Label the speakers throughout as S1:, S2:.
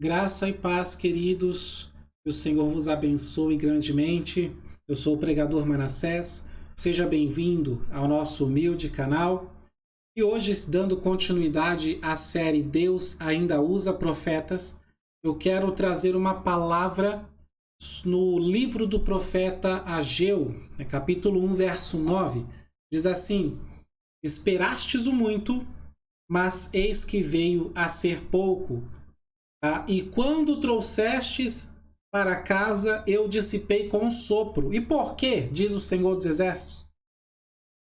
S1: Graça e paz, queridos. Que o Senhor vos abençoe grandemente. Eu sou o pregador Manassés. Seja bem-vindo ao nosso humilde canal. E hoje, dando continuidade à série Deus ainda usa profetas, eu quero trazer uma palavra no livro do profeta Ageu, capítulo 1, verso 9. Diz assim: Esperastes o muito, mas eis que veio a ser pouco. E quando trouxestes para casa, eu dissipei com um sopro. E por quê? Diz o Senhor dos Exércitos.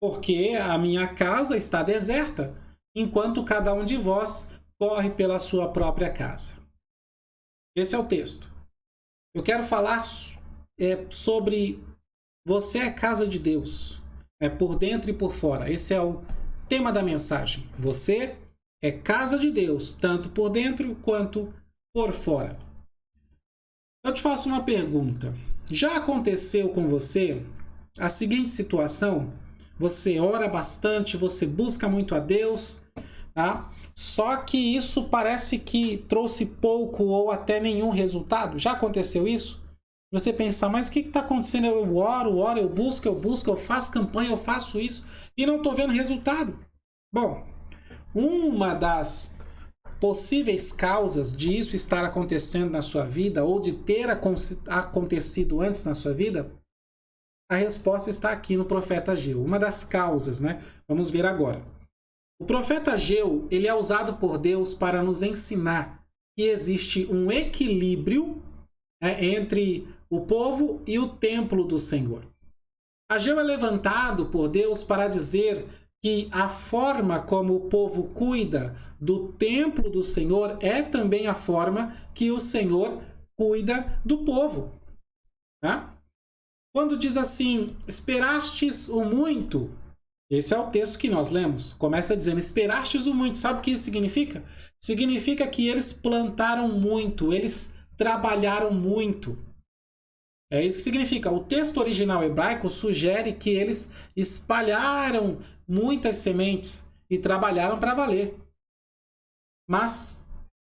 S1: Porque a minha casa está deserta, enquanto cada um de vós corre pela sua própria casa. Esse é o texto. Eu quero falar sobre você é casa de Deus, por dentro e por fora. Esse é o tema da mensagem. Você é casa de Deus, tanto por dentro quanto por fora. Eu te faço uma pergunta. Já aconteceu com você a seguinte situação? Você ora bastante, você busca muito a Deus, tá? Só que isso parece que trouxe pouco ou até nenhum resultado. Já aconteceu isso? Você pensar, mas o que está acontecendo? Eu oro, eu busco, eu faço campanha, eu faço isso e não estou vendo resultado. Bom, uma das possíveis causas de isso estar acontecendo na sua vida ou de ter acontecido antes na sua vida, a resposta está aqui no profeta Ageu. Uma das causas, né? Vamos ver agora. O profeta Ageu, ele é usado por Deus para nos ensinar que existe um equilíbrio, entre o povo e o templo do Senhor. Ageu é levantado por Deus para dizer que a forma como o povo cuida do templo do Senhor é também a forma que o Senhor cuida do povo. Tá? Quando diz assim, esperastes o muito, esse é o texto que nós lemos. Começa dizendo, esperastes o muito. Sabe o que isso significa? Significa que eles plantaram muito, eles trabalharam muito. É isso que significa. O texto original hebraico sugere que eles espalharam muitas sementes e trabalharam para valer. Mas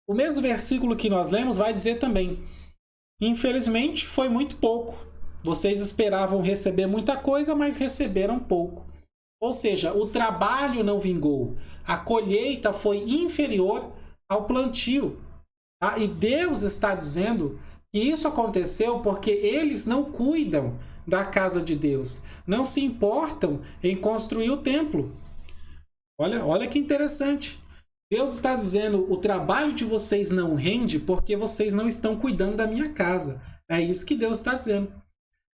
S1: o mesmo versículo que nós lemos vai dizer também: infelizmente foi muito pouco. Vocês esperavam receber muita coisa, mas receberam pouco. Ou seja, o trabalho não vingou. A colheita foi inferior ao plantio. Tá? E Deus está dizendo que isso aconteceu porque eles não cuidam da casa de Deus. Não se importam em construir o templo. Olha que interessante. Deus está dizendo, o trabalho de vocês não rende porque vocês não estão cuidando da minha casa. É isso que Deus está dizendo.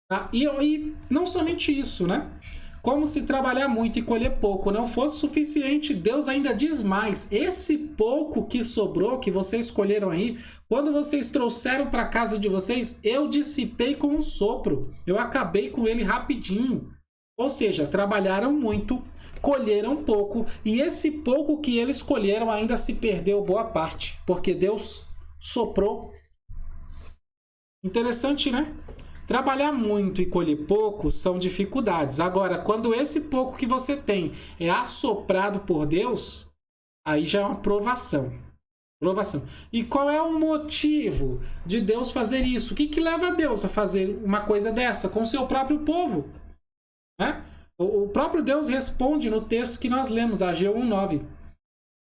S1: Tá? E não somente isso, né? Como se trabalhar muito e colher pouco não fosse suficiente, Deus ainda diz mais. Esse pouco que sobrou, que vocês escolheram aí, quando vocês trouxeram para a casa de vocês, eu dissipei com um sopro. Eu acabei com ele rapidinho. Ou seja, trabalharam muito, colheram pouco, e esse pouco que eles colheram ainda se perdeu boa parte, porque Deus soprou. Interessante, né? Trabalhar muito e colher pouco são dificuldades. Agora, quando esse pouco que você tem é assoprado por Deus, aí já é uma provação. E qual é o motivo de Deus fazer isso? O que leva Deus a fazer uma coisa dessa com o seu próprio povo? Né? O próprio Deus responde no texto que nós lemos, Ageu 1:9.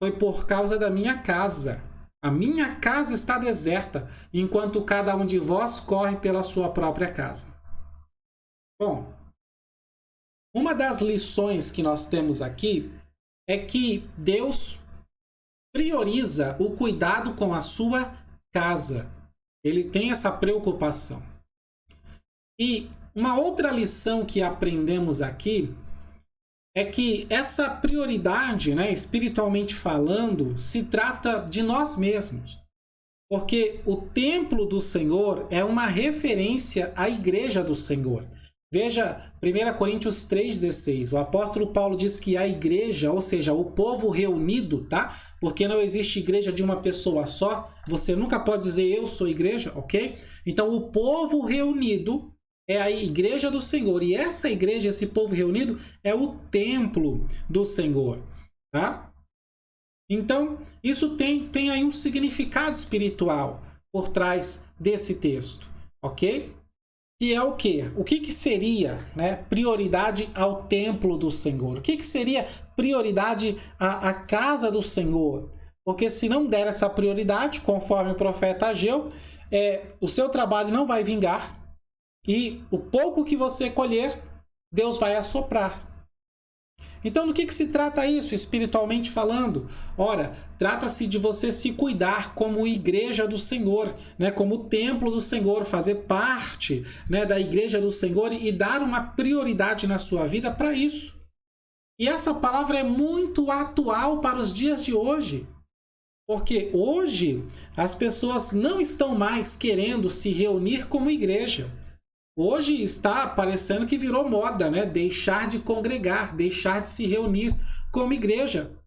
S1: Foi por causa da minha casa. A minha casa está deserta, enquanto cada um de vós corre pela sua própria casa. Bom, uma das lições que nós temos aqui é que Deus prioriza o cuidado com a sua casa. Ele tem essa preocupação. E uma outra lição que aprendemos aqui é que essa prioridade, espiritualmente falando, se trata de nós mesmos. Porque o templo do Senhor é uma referência à igreja do Senhor. Veja 1 Coríntios 3,16. O apóstolo Paulo diz que a igreja, ou seja, o povo reunido, tá? Porque não existe igreja de uma pessoa só. Você nunca pode dizer eu sou igreja, ok? Então, o povo reunido é a igreja do Senhor. E essa igreja, esse povo reunido, é o templo do Senhor. Tá? Então, isso tem aí um significado espiritual por trás desse texto, ok? Que é o quê? O que seria, né, prioridade ao templo do Senhor? O que seria prioridade à casa do Senhor? Porque se não der essa prioridade, conforme o profeta Ageu, o seu trabalho não vai vingar e o pouco que você colher, Deus vai assoprar. Então, do que se trata isso, espiritualmente falando? Ora, trata-se de você se cuidar como igreja do Senhor, né? Como templo do Senhor, fazer parte, né, da igreja do Senhor e dar uma prioridade na sua vida para isso. E essa palavra é muito atual para os dias de hoje. Porque hoje as pessoas não estão mais querendo se reunir como igreja. Hoje está parecendo que virou moda, né? Deixar de congregar, deixar de se reunir como igreja.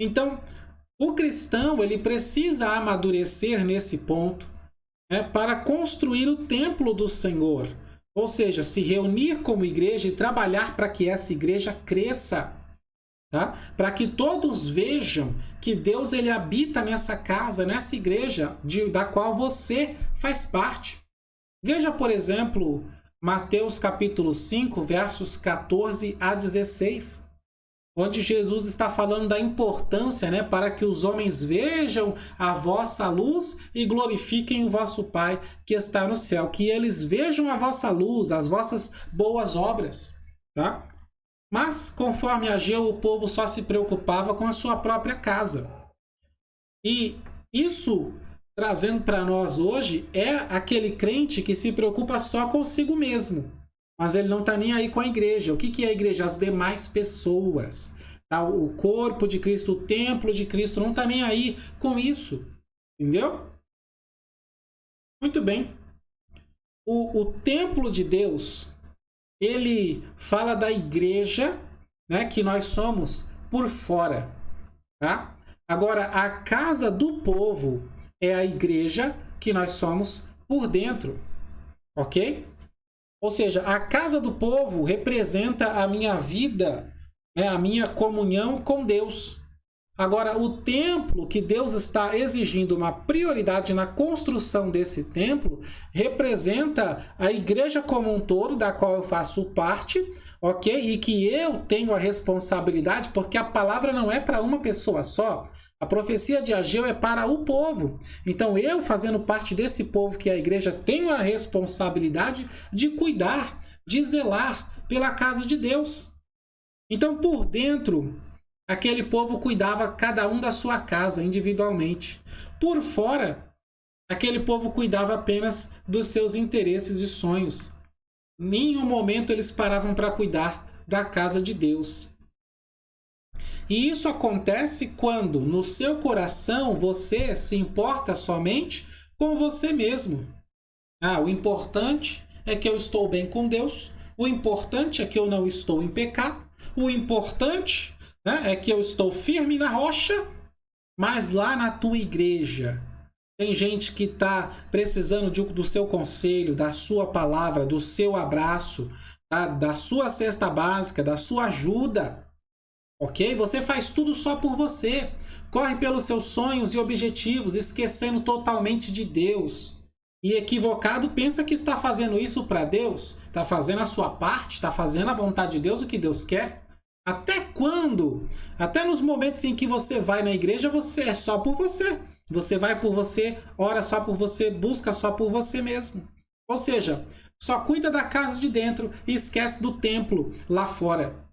S1: Então, o cristão ele precisa amadurecer nesse ponto, né, para construir o templo do Senhor. Ou seja, se reunir como igreja e trabalhar para que essa igreja cresça. Tá? Para que todos vejam que Deus ele habita nessa casa, nessa igreja da qual você faz parte. Veja, por exemplo, Mateus capítulo 5, versos 14 a 16, onde Jesus está falando da importância, né, para que os homens vejam a vossa luz e glorifiquem o vosso Pai que está no céu. Que eles vejam a vossa luz, as vossas boas obras. Tá? Mas, conforme Ageu, o povo só se preocupava com a sua própria casa. E isso, trazendo para nós hoje, é aquele crente que se preocupa só consigo mesmo. Mas ele não está nem aí com a igreja. O que é a igreja? As demais pessoas. Tá? O corpo de Cristo, o templo de Cristo, não está nem aí com isso. Entendeu? Muito bem. O templo de Deus, ele fala da igreja, né, que nós somos por fora. Tá? Agora, a casa do povo é a igreja que nós somos por dentro, ok? Ou seja, a casa do povo representa a minha vida, né, a minha comunhão com Deus. Agora, o templo que Deus está exigindo uma prioridade na construção desse templo representa a igreja como um todo, da qual eu faço parte, ok? E que eu tenho a responsabilidade, porque a palavra não é para uma pessoa só. A profecia de Ageu é para o povo. Então, eu, fazendo parte desse povo que é a igreja, tenho a responsabilidade de cuidar, de zelar pela casa de Deus. Então, por dentro, aquele povo cuidava cada um da sua casa individualmente. Por fora, aquele povo cuidava apenas dos seus interesses e sonhos. Em nenhum momento eles paravam para cuidar da casa de Deus. E isso acontece quando no seu coração você se importa somente com você mesmo. O importante é que eu estou bem com Deus. O importante é que eu não estou em pecado. O importante, né, é que eu estou firme na rocha. Mas lá na tua igreja tem gente que está precisando do seu conselho, da sua palavra, do seu abraço, da sua cesta básica, da sua ajuda. Ok? Você faz tudo só por você. Corre pelos seus sonhos e objetivos, esquecendo totalmente de Deus. E equivocado, pensa que está fazendo isso para Deus. Está fazendo a sua parte, está fazendo a vontade de Deus, o que Deus quer. Até quando? Até nos momentos em que você vai na igreja, você é só por você. Você vai por você, ora só por você, busca só por você mesmo. Ou seja, só cuida da casa de dentro e esquece do templo lá fora.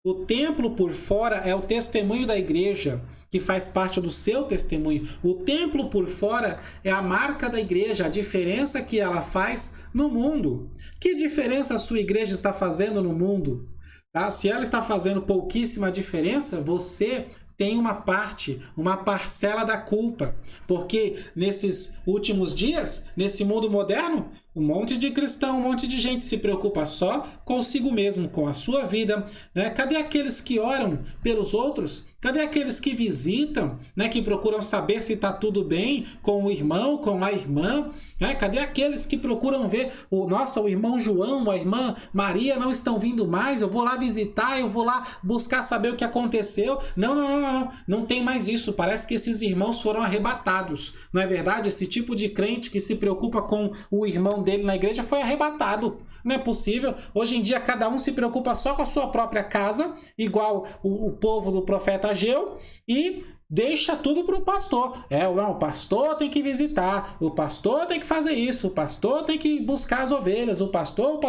S1: O templo por fora é o testemunho da igreja, que faz parte do seu testemunho. O templo por fora é a marca da igreja, a diferença que ela faz no mundo. Que diferença a sua igreja está fazendo no mundo? Tá? Se ela está fazendo pouquíssima diferença, você tem uma parte, uma parcela da culpa. Porque nesses últimos dias, nesse mundo moderno, Um monte de cristão, um monte de gente se preocupa só consigo mesmo, com a sua vida, né? Cadê aqueles que oram pelos outros? Cadê aqueles que visitam, né? Que procuram saber se está tudo bem com o irmão, com a irmã? Né? Cadê aqueles que procuram ver o irmão João, a irmã Maria não estão vindo mais? Eu vou lá visitar, eu vou lá buscar saber o que aconteceu. Não tem mais isso. Parece que esses irmãos foram arrebatados. Não é verdade? Esse tipo de crente que se preocupa com o irmão dele na igreja foi arrebatado. Não é possível. Hoje em dia cada um se preocupa só com a sua própria casa, igual o povo do profeta Ageu, e deixa tudo para o pastor. O pastor tem que visitar, o pastor tem que fazer isso, o pastor tem que buscar as ovelhas, o pastor.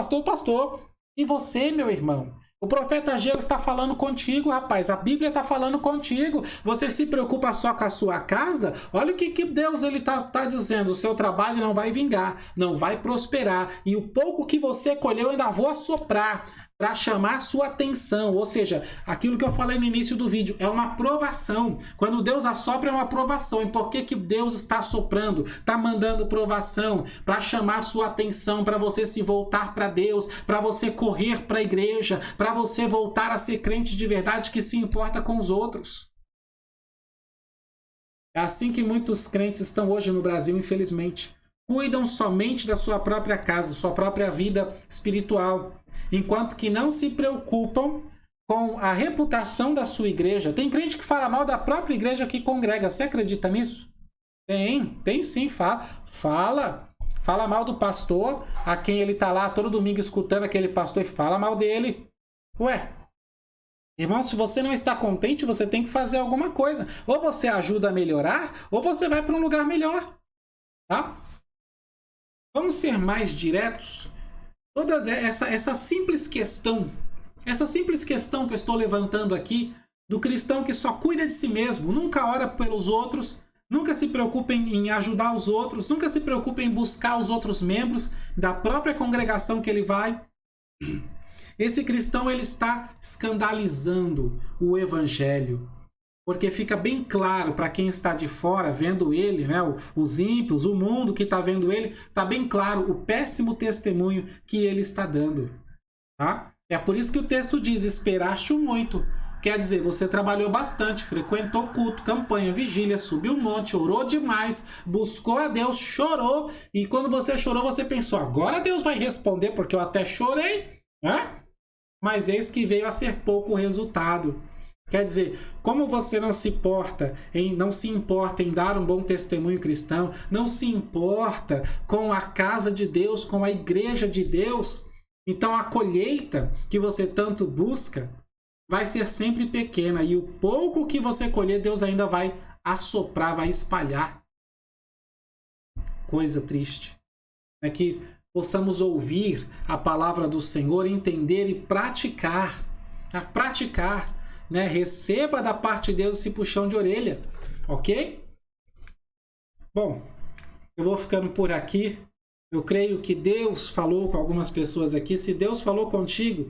S1: E você, meu irmão? O profeta Ageu está falando contigo, rapaz. A Bíblia está falando contigo. Você se preocupa só com a sua casa? Olha o que Deus está dizendo. O seu trabalho não vai vingar, não vai prosperar. E o pouco que você colheu, eu ainda vou assoprar para chamar a sua atenção. Ou seja, aquilo que eu falei no início do vídeo, é uma provação. Quando Deus assopra, é uma provação. E por que Deus está soprando? Está mandando provação para chamar a sua atenção, para você se voltar para Deus, para você correr para a igreja, para você voltar a ser crente de verdade que se importa com os outros. É assim que muitos crentes estão hoje no Brasil, infelizmente. Cuidam somente da sua própria casa, sua própria vida espiritual, enquanto que não se preocupam com a reputação da sua igreja. Tem crente que fala mal da própria igreja que congrega. Você acredita nisso? Tem sim, fala mal do pastor, a quem ele está lá todo domingo escutando aquele pastor e fala mal dele. Ué, irmão, se você não está contente, você tem que fazer alguma coisa. Ou você ajuda a melhorar, ou você vai para um lugar melhor. Tá? Vamos ser mais diretos. Toda essa simples questão que eu estou levantando aqui, do cristão que só cuida de si mesmo, nunca ora pelos outros, nunca se preocupa em ajudar os outros, nunca se preocupa em buscar os outros membros da própria congregação que ele vai. Esse cristão, ele está escandalizando o evangelho. Porque fica bem claro para quem está de fora vendo ele, né, os ímpios, o mundo que está vendo ele, está bem claro o péssimo testemunho que ele está dando. Tá? É por isso que o texto diz, esperaste muito. Quer dizer, você trabalhou bastante, frequentou culto, campanha, vigília, subiu um monte, orou demais, buscou a Deus, chorou. E quando você chorou, você pensou, agora Deus vai responder porque eu até chorei. Né? Mas eis que veio a ser pouco o resultado. Quer dizer, como você não se importa em dar um bom testemunho cristão, não se importa com a casa de Deus, com a igreja de Deus, então a colheita que você tanto busca vai ser sempre pequena. E o pouco que você colher, Deus ainda vai assoprar, vai espalhar. Coisa triste. É que possamos ouvir a palavra do Senhor, entender e praticar. Né? Receba da parte de Deus esse puxão de orelha, ok? Bom, eu vou ficando por aqui. Eu creio que Deus falou com algumas pessoas aqui. Se Deus falou contigo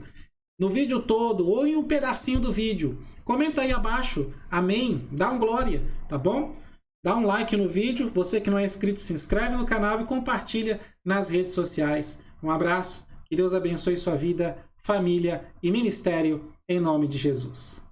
S1: no vídeo todo ou em um pedacinho do vídeo, comenta aí abaixo, amém, dá um glória, tá bom? Dá um like no vídeo, você que não é inscrito, se inscreve no canal e compartilha nas redes sociais. Um abraço, que Deus abençoe sua vida, família e ministério, em nome de Jesus.